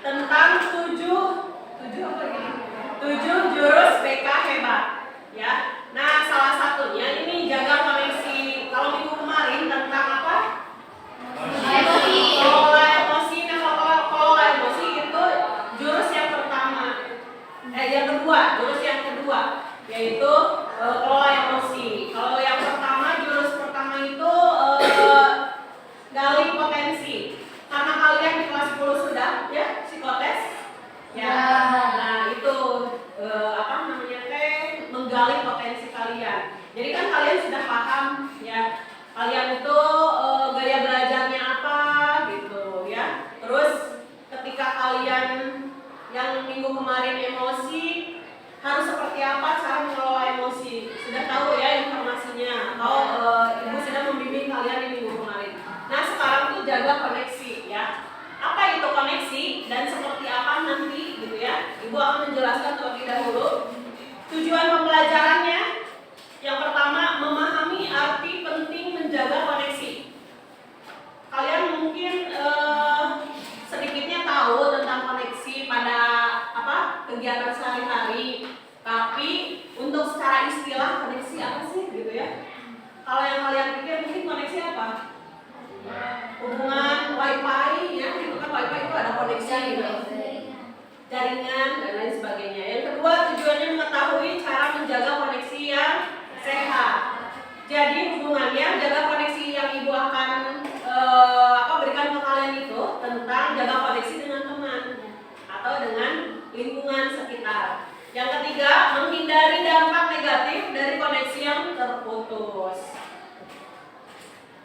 tentang 7 jurus BK hebat ya. Nah, salah satunya ini jaga koneksi. Kalau minggu kemarin tentang apa? Kelola emosi. Nah, kalau kelola emosi itu jurus yang pertama. Jurus yang kedua yaitu kelola emosi. Kalau yang pertama, jurus pertama itu gali potensi. Karena kalian di kelas 10 sudah ya psikotes. Ya. Nah, itu menggali potensi kalian. Jadi kan kalian sudah paham ya. Kalian itu gaya belajarnya apa gitu ya. Terus ketika kalian yang minggu kemarin emosi, harus seperti apa cara mengelola emosi? Sudah tahu ya informasinya. Atau ibu sudah membimbing kalian di minggu kemarin. Nah, sekarang tuh jaga koneksi ya. Apa itu koneksi dan seperti apa nanti gitu ya? Ibu akan menjelaskan terlebih dahulu. Tujuan pembelajarannya yang pertama, memahami arti penting menjaga koneksi. Kalian mungkin sedikitnya tahu tentang koneksi pada kegiatan sehari-hari, tapi untuk secara istilah koneksi apa sih gitu ya? Kalau yang kalian pikir mungkin koneksi apa? Hubungan wifi ya, itu kan wifi itu ada koneksi gitu. Jaringan dan lain sebagainya. Yang kedua, tujuannya mengetahui cara menjaga koneksi yang sehat. Jadi hubungannya jaga koneksi yang ibu akan berikan ke kalian itu tentang jaga koneksi dengan teman atau dengan lingkungan sekitar. Yang ketiga, menghindari dampak negatif dari koneksi yang terputus.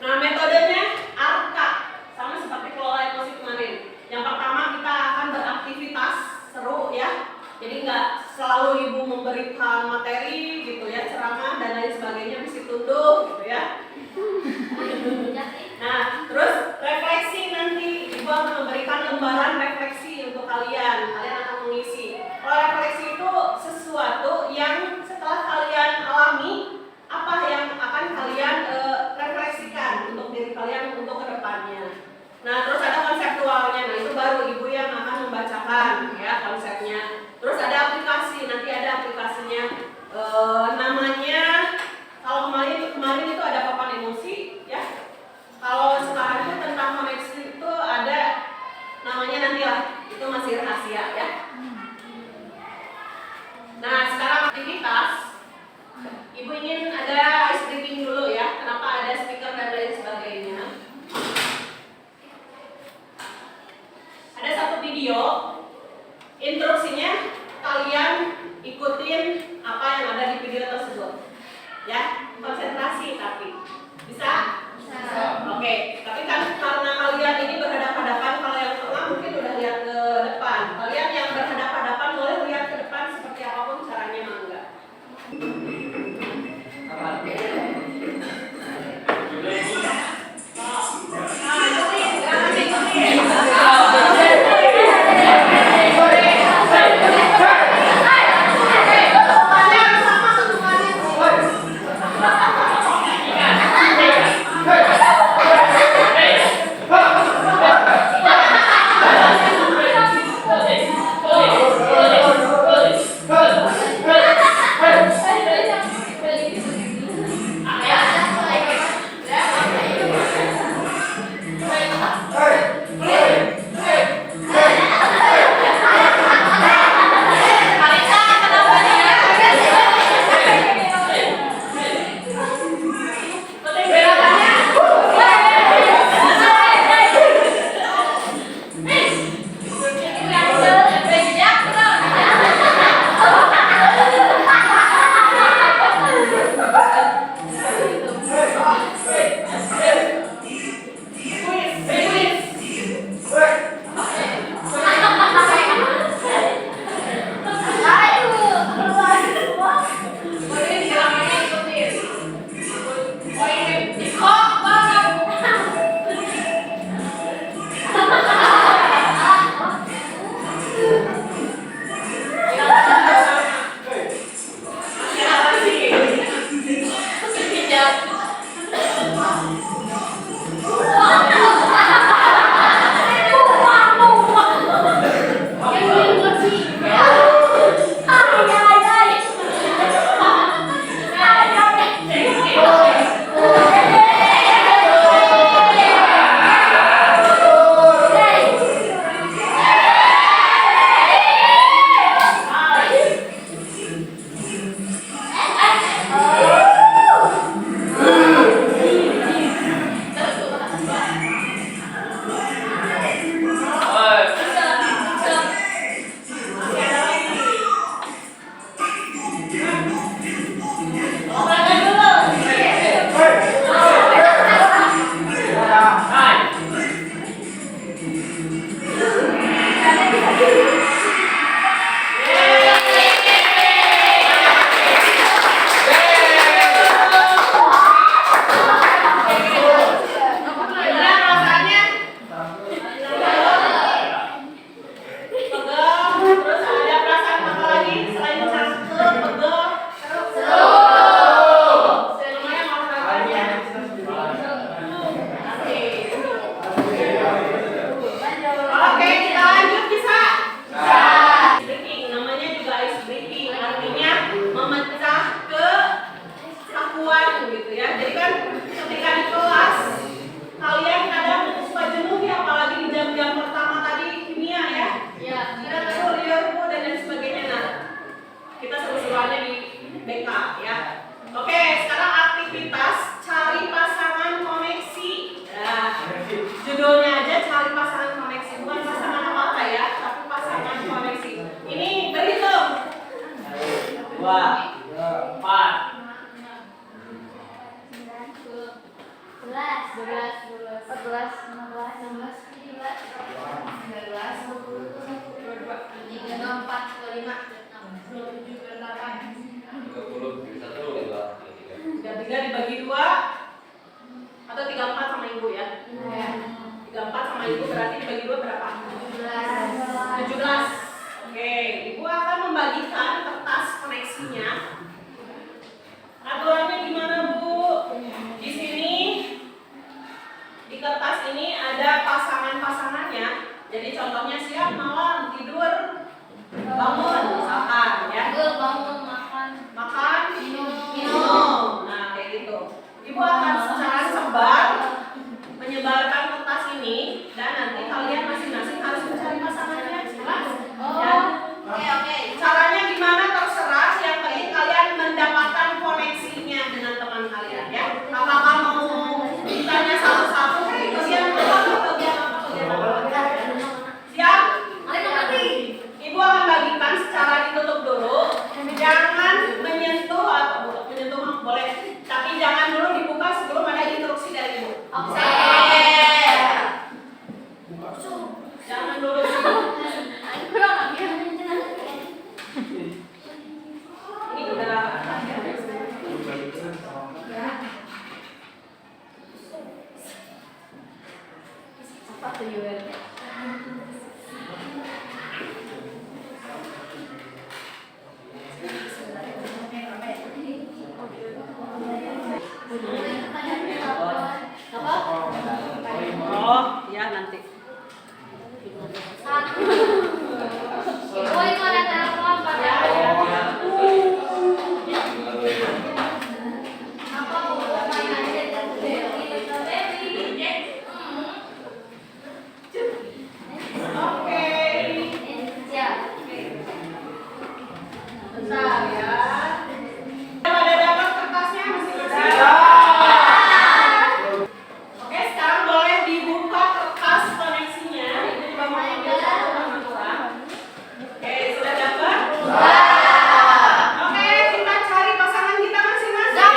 Nah, metodenya ARKA sama seperti kelola emosi kemarin. Yang pertama, kita akan beraktivitas seru ya. Jadi nggak selalu ibu memberikan materi gitu ya, ceramah dan lain sebagainya mesti tunduk gitu ya. Nah, terus refleksi nanti ibu akan memberikan lembaran refleksi untuk kalian. Kalian akan mengisi. Kalau refleksi itu sesuatu yang setelah kalian alami, apa yang akan kalian refleksikan untuk diri kalian untuk kedepannya. Nah, terus ada konseptualnya. Nah, itu baru ibu yang akan membacakan ya konsepnya. Terus ada aplikasi, nanti ada aplikasinya. Namanya kalau kemarin itu ada papan emosi ya. Kalau sekarang itu tentang koneksi itu ada namanya nantilah, itu masih rahasia ya. Nah, sekarang aktivitas. Ibu ingin ada ice breaking dulu ya. Kenapa ada speaker dan lain sebagainya. Ada satu video, instruksinya kalian ikutin apa yang ada di video tersebut ya, konsentrasi tapi bisa? Oke, tapi kan karena kalian ini berhadapan-hadapan, kalau yang tengah mungkin udah lihat ke depan, kalian yang berhadapan-hadapan boleh lihat ke depan seperti apapun caranya, mangga. Jadi contohnya siang, malam, tidur, bangun, misalkan ya. Bangun, makan, minum. Nah, kayak gitu. Ibu akan secara sebar menyebarkan kertas ini dan nanti kalian masing-masing harus mencari pasangannya. Jelas? Ya. Oke. Caranya gimana terserah, yang penting kalian mendapatkan koneksinya dengan teman kalian ya. Apakah mau ditanya satu-satu, bagian apa? Siap? Ibu akan bagikan secara ditutup dulu. Jangan menyentuh atau menyentuh boleh, tapi jangan dulu dibuka sebelum ada instruksi dari ibu. Oke. Jangan dulu. Ini udah apa tuh Yuel? Oh, ya nanti. Ibu itu ada telepon pada apa Oke. Bentar ya. Pada dapat kertasnya masing-masing. Oke, sekarang boleh dibuka kertas koneksinya. Ini juga mau ambil satu sama kurang. Oke, sudah dapat? Oke, kita cari pasangan kita masing-masing.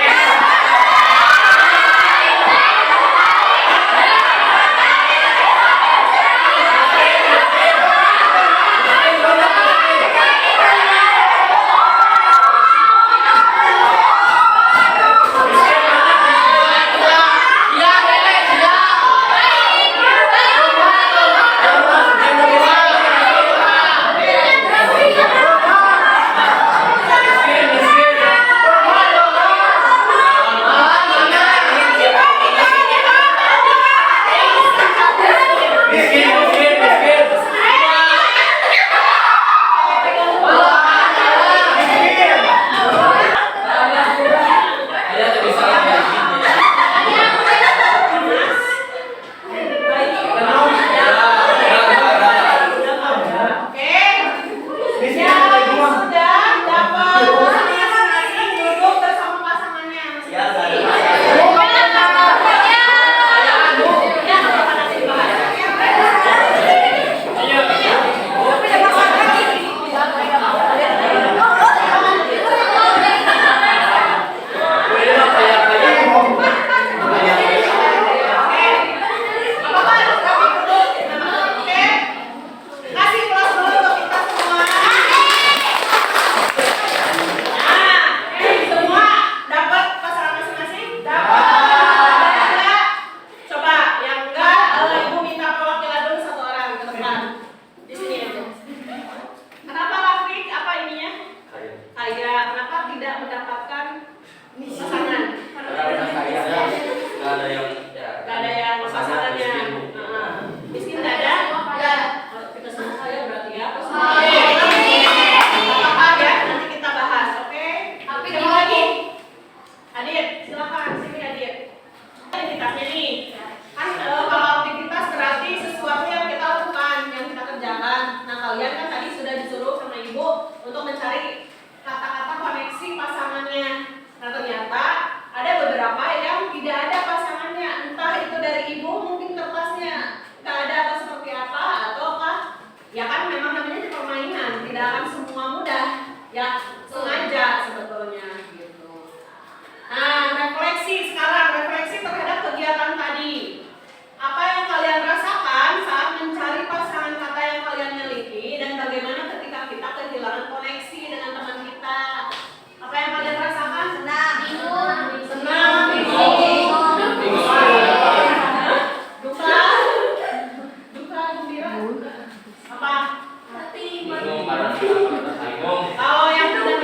Kalau yang sudah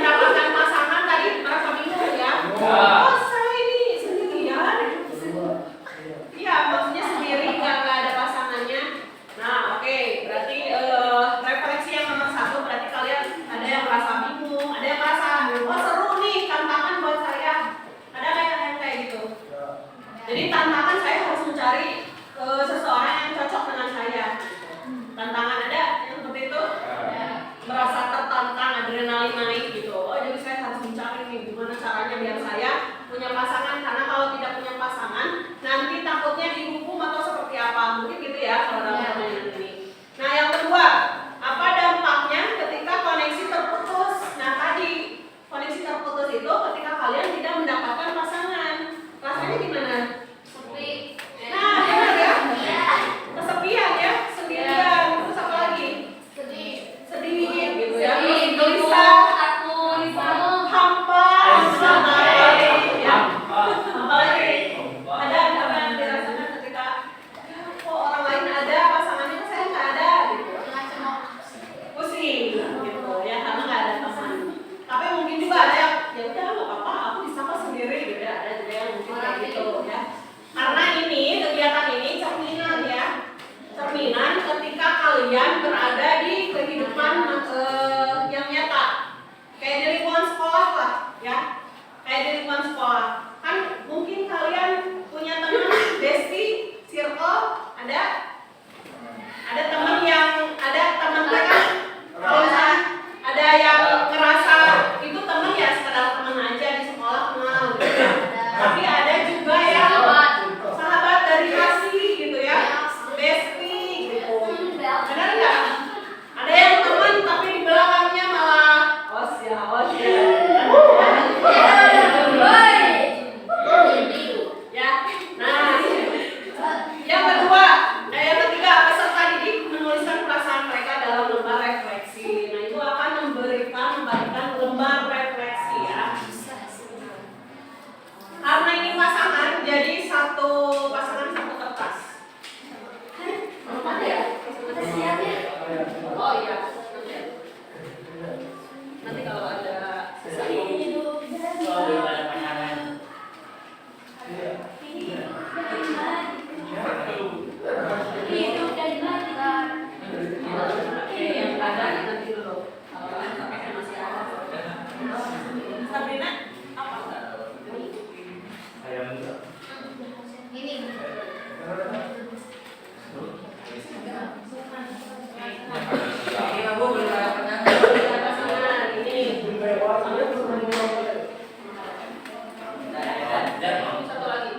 kalian berada di kehidupan yang nyata. Kayak di lingkungan sekolah lah, ya. Kayak di lingkungan sekolah. Kan mungkin kalian punya teman bestie, circle, ada teman mereka kalau ada yang ngerasa itu teman ya sekedar teman aja di sekolah kenal gitu ya. Tapi ada juga yang sahabat dari kasih gitu ya, bestie gitu. Benar nggak? Ada yang teman tapi di belakangnya malah awas ya. Ya, nah yang ketiga peserta didik menuliskan perasaan mereka dalam lembar refleksi. Nah itu akan membagikan lembar refleksi ya. Karena ini pasangan, jadi satu pasangan satu kertas. Mana ya? Oh iya. Nanti kalau ada sisa. Oke, yang ada nanti dulu. Masih ada. Sabrina, apa? Ini. Satu lagi.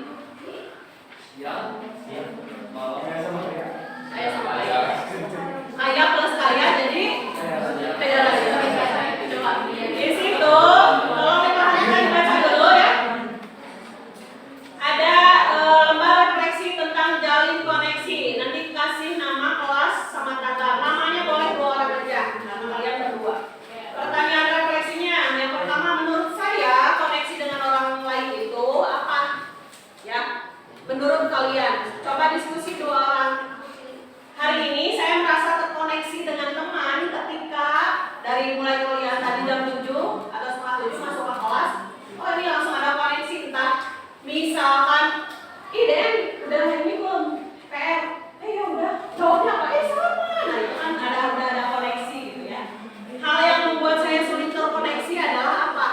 Ayah plus ayah jadi beda lagi. Coba di situ tolong diperhatikan, dibaca dulu ya. Ada lembar refleksi tentang jalin koneksi. Nanti kasih nama kelas sama tanggal. Namanya boleh 2 orang aja, nama kalian berdua. Pertanyaan refleksinya yang pertama, menurut saya koneksi dengan orang lain itu apa? Ya, menurut kalian. Coba diskusi 2 orang. Hari ini saya merasa terkoneksi dengan teman ketika dari mulai kuliah tadi jam 7 atau setengah 7 masuk ke kelas. Oh ini langsung ada koneksi, entah misalkan, Den, udah ini belum? PR? Ya udah, jawabnya apa? Sama. Nah itu kan udah ada koneksi gitu ya. Hal yang membuat saya sulit terkoneksi adalah apa?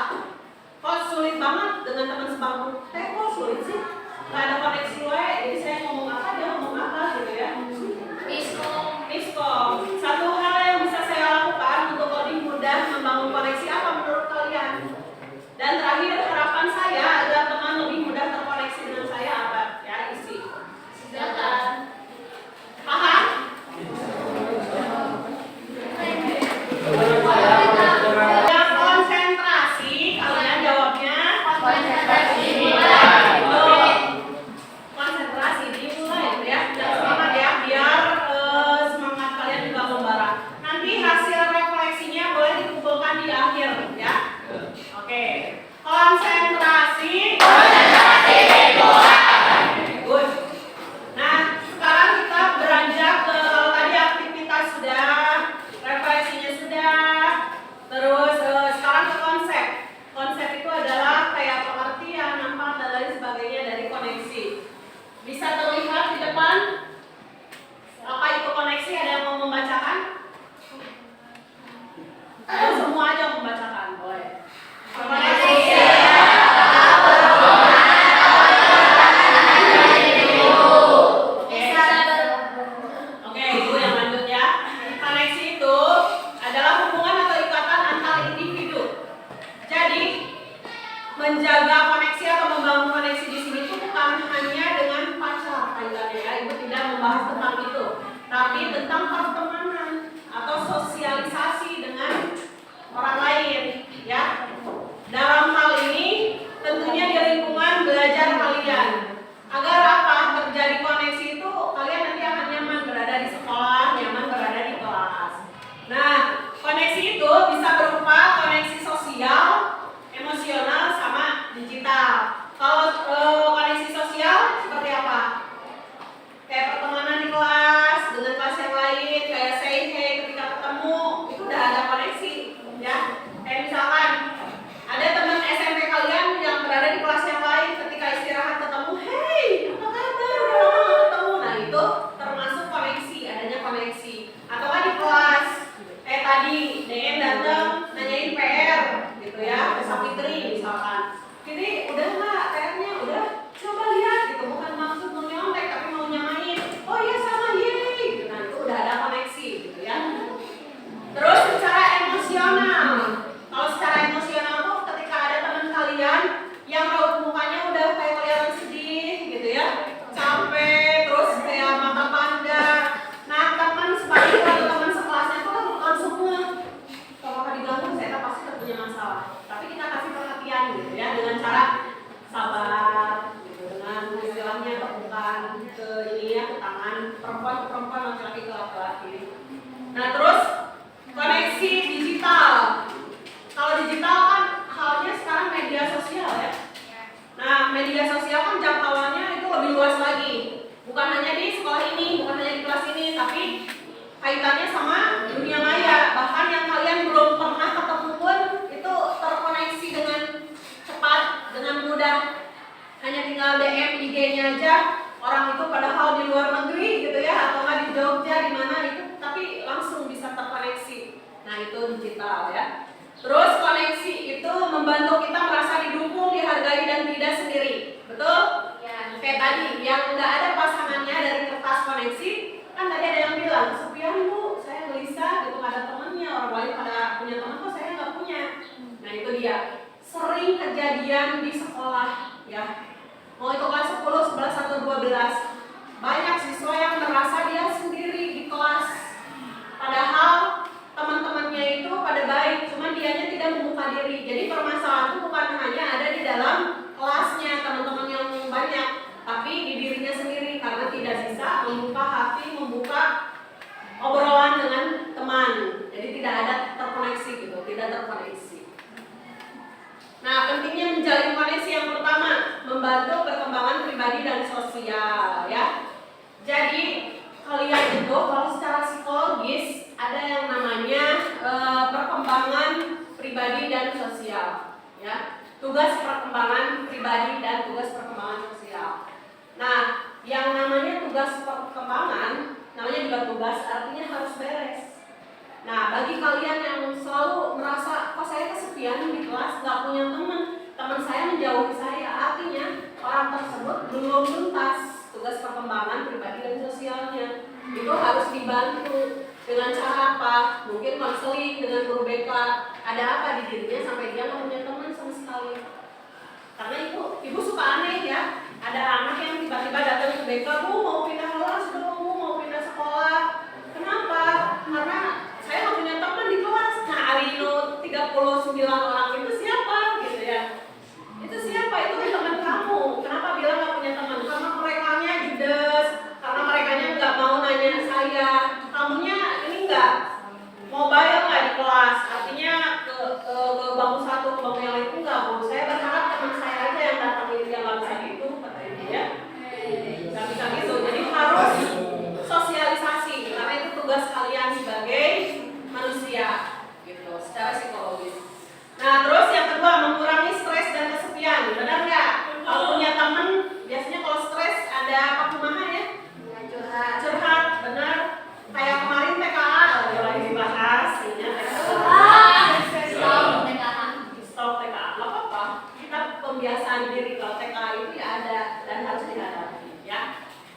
Kok sulit banget dengan teman sebangku? Kok sulit sih? Gak ada koneksi jadi saya ngomong apa, dia ngomong apa gitu ya. Miskom. Satu hal yang bisa saya lakukan untuk lebih mudah koneksi. Atau kan di kelas, tadi DM datang nanyain PR gitu ya, Tessa Fitri misalkan. Jadi udah nggak PR-nya, udah coba lihat gitu, bukan maksud mau nyontek tapi mau nyamain. Oh iya sama yeay gitu. Nah itu udah ada koneksi gitu ya. Terus secara emosional, kalau secara emosional tuh ketika ada teman kalian yang raut mukanya udah kayak kelihatan sedih gitu ya, capek, terus kayak mata panda. Nah teman sebaliknya atau teman sekelasnya tuh kan langsung kalau diganggu saya pasti tak punya masalah. Tapi kita kasih perhatian gitu ya dengan cara sabar, gitu, dengan istilahnya tepukan ke ini ya, ke tangan perempuan ke perempuan, laki-laki ke laki-laki. Nah terus koneksi digital. Kalau digital kan halnya sekarang media sosial ya. Nah media sosial kan jangkauannya itu lebih luas lagi. Bukan hanya di sekolah ini, bukan hanya di kelas ini, tapi kaitannya sama dunia maya. Bahkan yang kalian belum pernah ketemu pun itu terkoneksi dengan cepat, dengan mudah. Hanya tinggal DM IG-nya aja. Orang itu padahal di luar negeri gitu ya, atau nggak di Jogja di mana itu, tapi langsung bisa terkoneksi. Nah itu digital ya. Terus koneksi itu membantu kita merasa didukung, dihargai dan tidak sendiri. Betul? Ya. Kayak tadi yang nggak ada pasangannya dari kertas koneksi, kan tadi ada yang bilang kesepian bu, saya gelisah gitu, nggak ada temannya, orang lain pada punya teman kok saya nggak punya. Nah itu dia. Sering kejadian di sekolah ya. Mau itu kelas 10, 11 atau 12, banyak siswa yang merasa dia sendiri di kelas. Padahal teman-temannya itu pada baik, cuman dianya tidak membuka diri. Jadi permasalahan itu bukan hanya ada di dalam kelasnya teman-teman yang banyak, tapi di dirinya sendiri karena tidak bisa membuka hati, membuka obrolan dengan teman. Jadi tidak ada terkoneksi gitu, tidak terkoneksi. Nah, pentingnya menjalin koneksi yang pertama, membantu perkembangan pribadi dan sosial ya. Jadi kalian itu kalau secara psikologis ada yang namanya perkembangan pribadi dan sosial ya. Tugas perkembangan pribadi dan tugas perkembangan sosial. Nah, yang namanya tugas perkembangan namanya juga tugas, artinya harus beres. Nah, bagi kalian yang selalu merasa kok saya kesepian di kelas, nggak punya teman saya menjauhi saya, artinya orang tersebut belum tuntas tugas perkembangan pribadi dan sosialnya. Itu harus dibantu dengan cara apa? Mungkin konseling dengan guru BK. Ada apa di dirinya sampai dia nggak punya teman sama sekali? Karena ibu suka aneh ya. Ada anak yang tiba-tiba datang ke BK, bu mau pindah kelas dong, bu mau pindah sekolah. Kenapa? Karena saya nggak punya teman di kelas. Nah, Arino 39 orang itu siapa gitu ya? Itu siapa? Itu teman kamu. Kenapa bilang nggak punya teman? Karena merekanya judes, karena merekanya nggak mau nanya saya. Kamunya ini nggak mobile nggak di kelas? Artinya ke bangku satu ke bangku yang lain enggak. Bu, saya berharap teman saya aja yang datang ini yang nggak bisa gitu, kata ibu ya. Nggak bisa gitu. Jadi harus sosialisasi karena itu tugas kalian sebagai manusia gitu secara psikologis. Nah terus yang kedua, mengurangi stres dan kesepian. Benar nggak? Kalau punya teman biasanya kalau stres ada apa kumaha ya? Curhat, benar. Kayak kemarin TKA lagi dibahas ini stop TKA. Nggak apa-apa, kita pembiasaan diri kalau TKA itu ya ada dan harus dihadapi ya.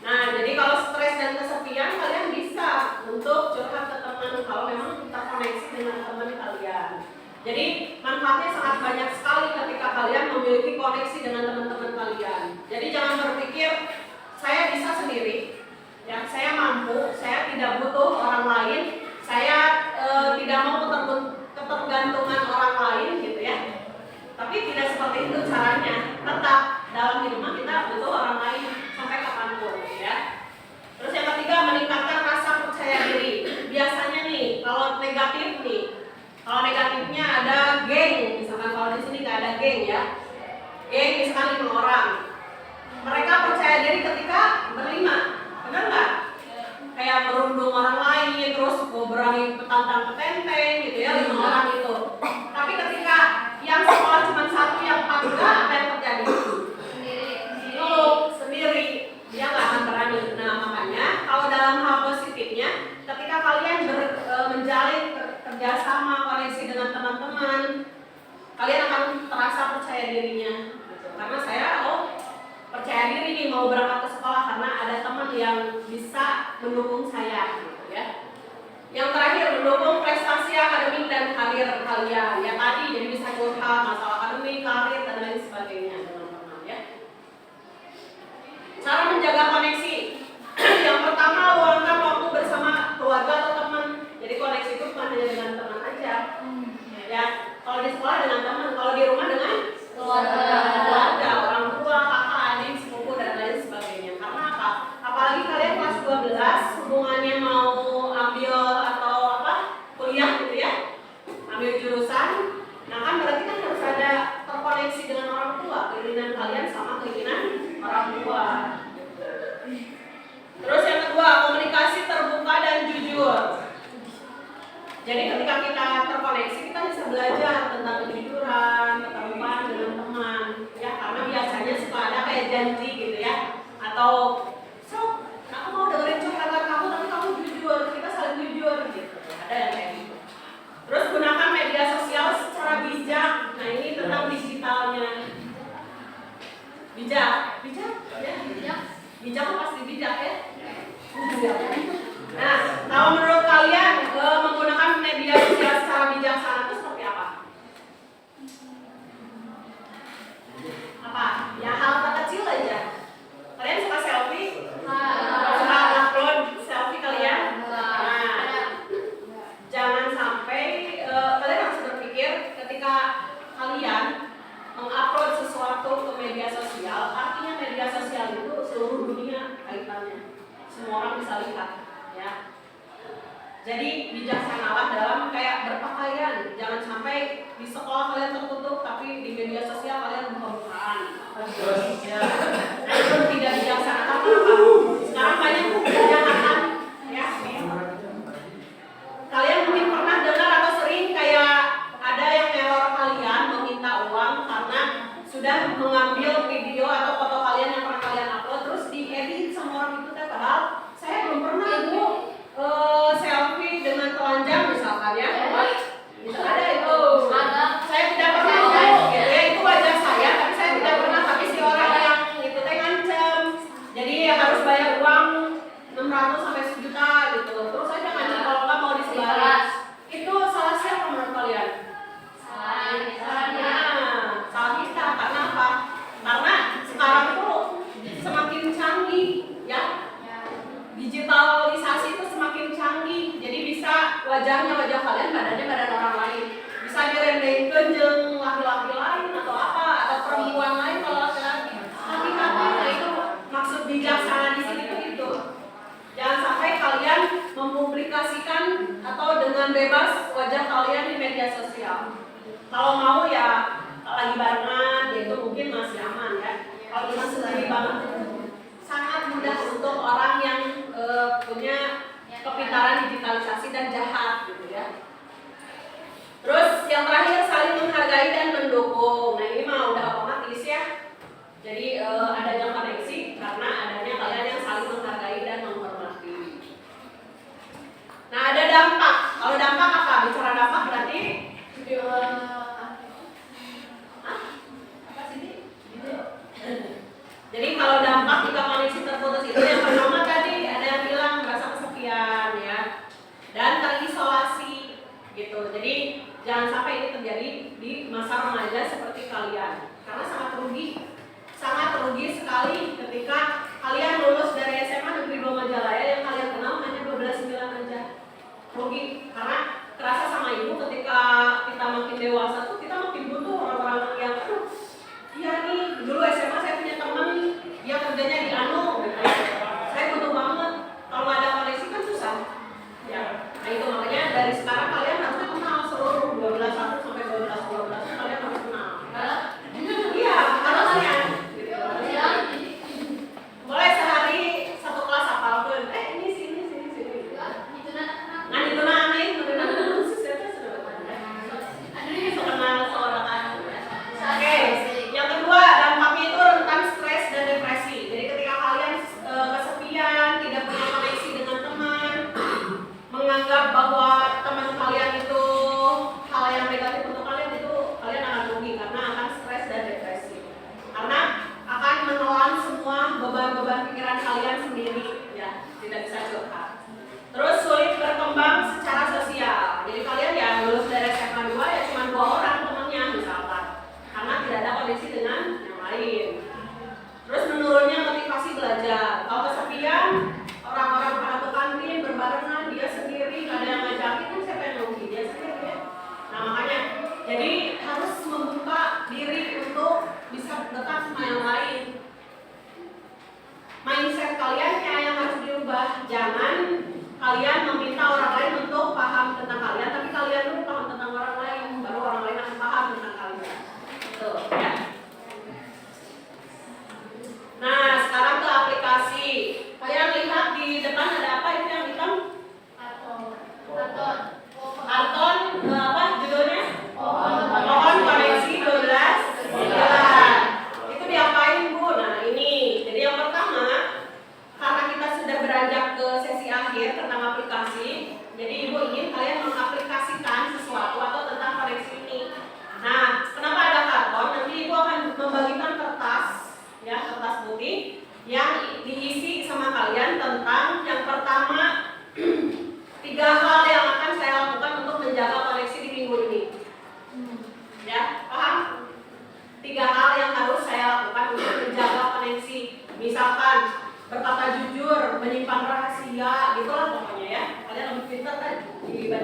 Nah, jadi kalau stres dan kesepian kalian bisa untuk curhat ke teman kalau memang terkoneksi dengan teman kalian. Jadi manfaatnya sangat banyak sekali ketika kalian memiliki koneksi dengan teman-teman kalian. Jadi jangan berpikir saya bisa sendiri, ya saya mampu, saya tidak butuh orang lain, saya tidak mau ketergantungan orang lain gitu ya. Tapi tidak seperti itu caranya. Tetap dalam hidup kita butuh orang lain sampai kapanpun ya. Terus yang ketiga, meningkatkan rasa percaya diri. Biasanya nih kalau negatif nih, kalau negatifnya ada geng, misalkan kalau di sini nggak ada geng ya, geng misalkan 5 orang, mereka percaya diri ketika berlima, benar nggak? Kayak merundung orang lain, terus berani petantang petenteng gitu ya, 5 orang itu. Tapi ketika yang sekolah cuma satu yang 4 enggak, apa yang terjadi? Sendiri, dia nggak akan berani. Nah makanya kalau dalam hal positifnya, ketika bekerja sama, koneksi dengan teman-teman, kalian akan terasa percaya dirinya gitu. Karena saya percaya diri nih mau berangkat ke sekolah karena ada teman yang bisa mendukung saya gitu ya. Yang terakhir, mendukung prestasi akademik dan karir kalian. Ya tadi jadi bisa curhat masalah akademik, karir dan lain sebagainya teman-teman ya. Cara menjaga koneksi. Yang pertama, luangkan waktu bersama keluarga atau teman. Jadi koneksi itu bukan hanya dengan teman aja. Ya, kalau di sekolah dengan teman, kalau di rumah dengan keluarga, orang tua, kakak, adik, sepupu dan lain sebagainya. Karena apa? Apalagi kalian kelas 12, hubungannya mau ambil atau kuliah gitu ya, ambil jurusan. Nah kan berarti kan harus ada terkoneksi dengan orang tua, keinginan kalian sama keinginan orang tua. Terus yang kedua, komunikasi terbuka dan jujur. Jadi ketika kita terkoneksi, kita bisa belajar tentang kejujuran, keterbukaan dengan teman, ya karena biasanya suka ada kayak janji gitu ya, atau aku mau dengerin curhatan kamu tapi kamu jujur, kita saling jujur gitu. Ada yang kayak gitu. Terus gunakan media sosial secara bijak. Nah ini tentang digitalnya. Bijak ya. Bijak pasti bijak ya. Nah, kalau menurut kalian menggunakan media sosial secara bijaksana itu seperti apa? Apa? Ya hal terkecil aja. Kalian suka selfie? Suka upload selfie kalian? Nah, jangan sampai kalian harus berpikir ketika kalian mengupload sesuatu ke media sosial, artinya media sosial itu seluruh dunia kaitannya. Semua orang bisa lihat, ya. Jadi bijaksanalah dalam kayak berpakaian. Jangan sampai di sekolah kalian tertutup, tapi di media sosial kalian buka-bukaan. Ya. Nah, itu tidak bijaksana. Karena apa? Sekarang banyak kejahatan, ya. Kalian mungkin pernah dengar atau sering kayak ada yang neror kalian meminta uang karena sudah mengambil video atau foto kalian yang pernah kalian upload terus diedit sama orang itu. Padahal saya belum pernah selfie dengan telanjang misalkan ya. Bisa ada itu. Saya tidak pernah gitu ya, itu wajah saya tapi saya tidak pernah, tapi si orang yang itu teh ngancem. Jadi harus bayar uang 600 sampai 1 juta gitu. Terus aja ngancem kalau nggak mau disebarin. Itu salah siapa menurut kalian? Salah kita. Karena apa? Karena sekarang itu semakin canggih ya. Digitalisasi itu semakin canggih, jadi bisa wajahnya wajah kalian, badannya badan orang lain, bisa direndengkeun jeung laki-laki lain atau apa, atau perempuan lain kalau laki-laki. Hati-hati, nah itu maksud bijaksana di sini tuh itu. Jangan sampai kalian mempublikasikan atau dengan bebas wajah kalian di media sosial. Kalau mau ya lagi barengan, ya itu mungkin masih aman ya. Kalau kita sendiri banget sangat mudah untuk orang yang punya kepintaran digitalisasi dan jahat gitu ya. Terus yang terakhir, saling menghargai dan mendukung. Nah ini mah udah otomatis ya. Jadi adanya koneksi karena adanya kalian yang saling menghargai dan menghormati. Nah ada dampak. Kalau dampak apa? Bicara dampak berarti apa sih? Jadi kalau dampak jika koneksi terputus itu yang pertama tadi ada yang bilang merasa kesepian ya, dan terisolasi gitu. Jadi jangan sampai ini terjadi di masa remaja seperti kalian, karena sangat rugi sekali ketika kalian lulus dari SMA Negeri 2 Majalaya yang kalian kenal hanya 12 bulan aja. Rugi karena terasa sama ibu ketika kita makin dewasa tuh kita makin butuh orang-orang yang iya nih, dulu SMA saya punya teman dia kerjanya di Anu gitu. Saya butuh banget, kalau nggak ada koneksi kan susah ya. Nah itu makanya dari sekarang kalian harusnya kenal seluruh 12 1 sampai 12 kalian harus kenal. Iya, harusnya gitu. Boleh sehari satu kelas hafal pun. Ini sini. Nah itu aneh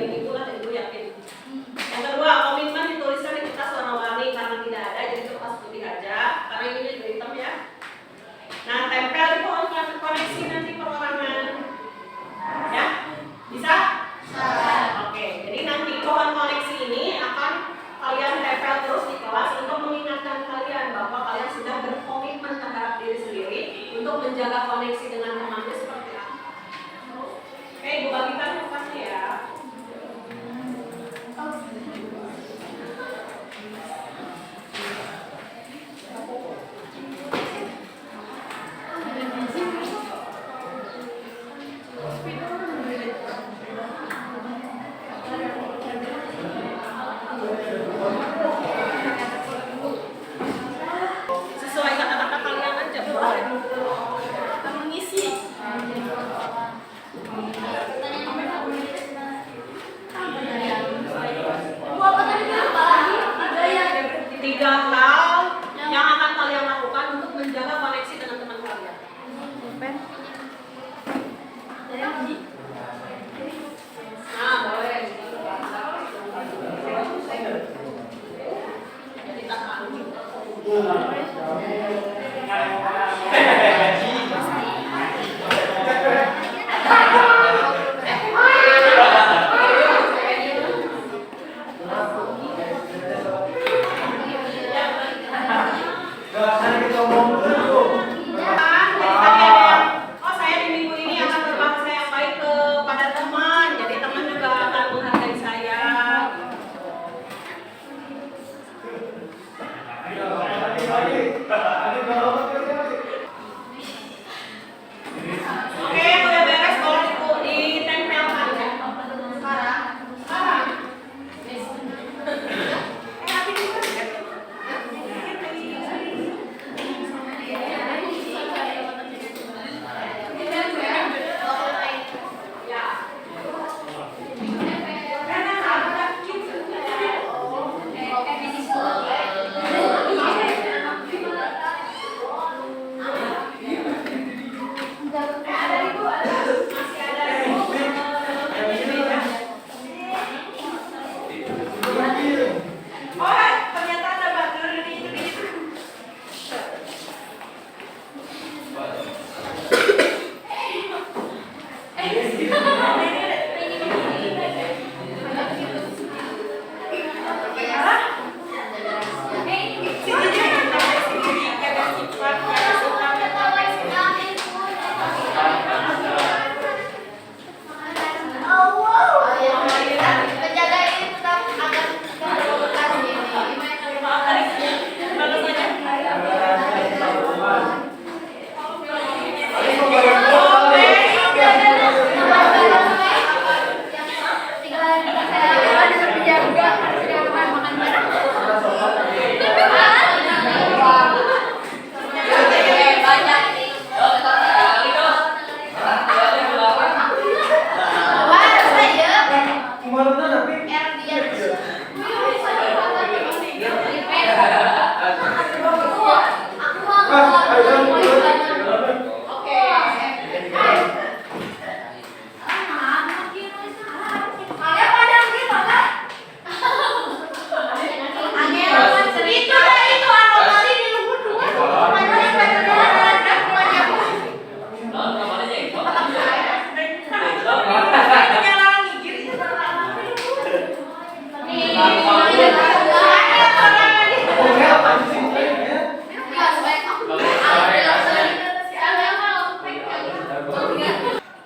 dibanding itulah ibu yakin. Yang kedua, komitmen dituliskan di kertas warna-warni karena tidak ada, jadi kertas putih aja. Karena ini juga hitam ya. Nah, tempel di pohon koneksi nanti perorangan. Ya, bisa? Bisa. Oke, jadi nanti pohon koneksi ini akan kalian tempel terus di kelas untuk mengingatkan kalian bahwa kalian sudah berkomitmen terhadap diri sendiri untuk menjaga koneksi dengan teman itu seperti apa. Oke, ibu bagikan kertasnya ya. Sesuai kata-kata kalian aja, boleh. Mengisi. Tiga hal yang akan kalian lakukan untuk menjaga koneksi dengan teman kalian. Nah, boleh. Jadi tak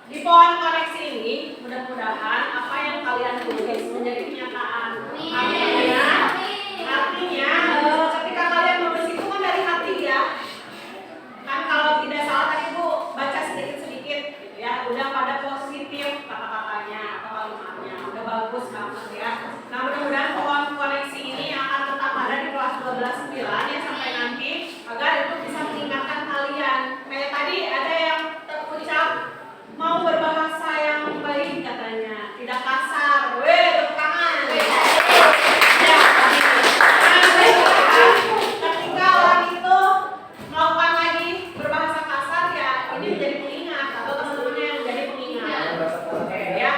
Di pohon koneksi ini, mudah-mudahan apa yang kalian tulis menjadi kenyataan. Artinya, ketika kalian menulis itu kan dari hati ya. Kan kalau tidak salah tadi Bu baca sedikit-sedikit gitu ya, udah pada positif kata-katanya atau kalimatnya, udah bagus banget ya. Nah, mudah-mudahan pohon koneksi ini akan tetap ada di kelas 12-9 ya sampai nanti agar itu bisa mengingatkan kalian. Kayak tadi ada yang terucap mau berbahasa yang baik katanya, tidak kasar. Tepuk tangan. Ya, ketika orang itu melakukan lagi berbahasa kasar ya ini menjadi pengingat atau teman-temannya yang menjadi pengingat. Oke ya.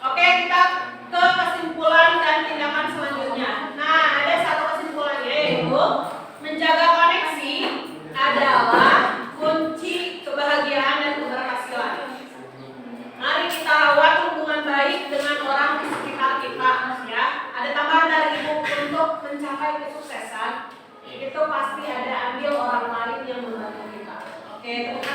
Oke, kita ke mencapai kesuksesan itu pasti ada andil orang lain yang membantu kita. Oke, terima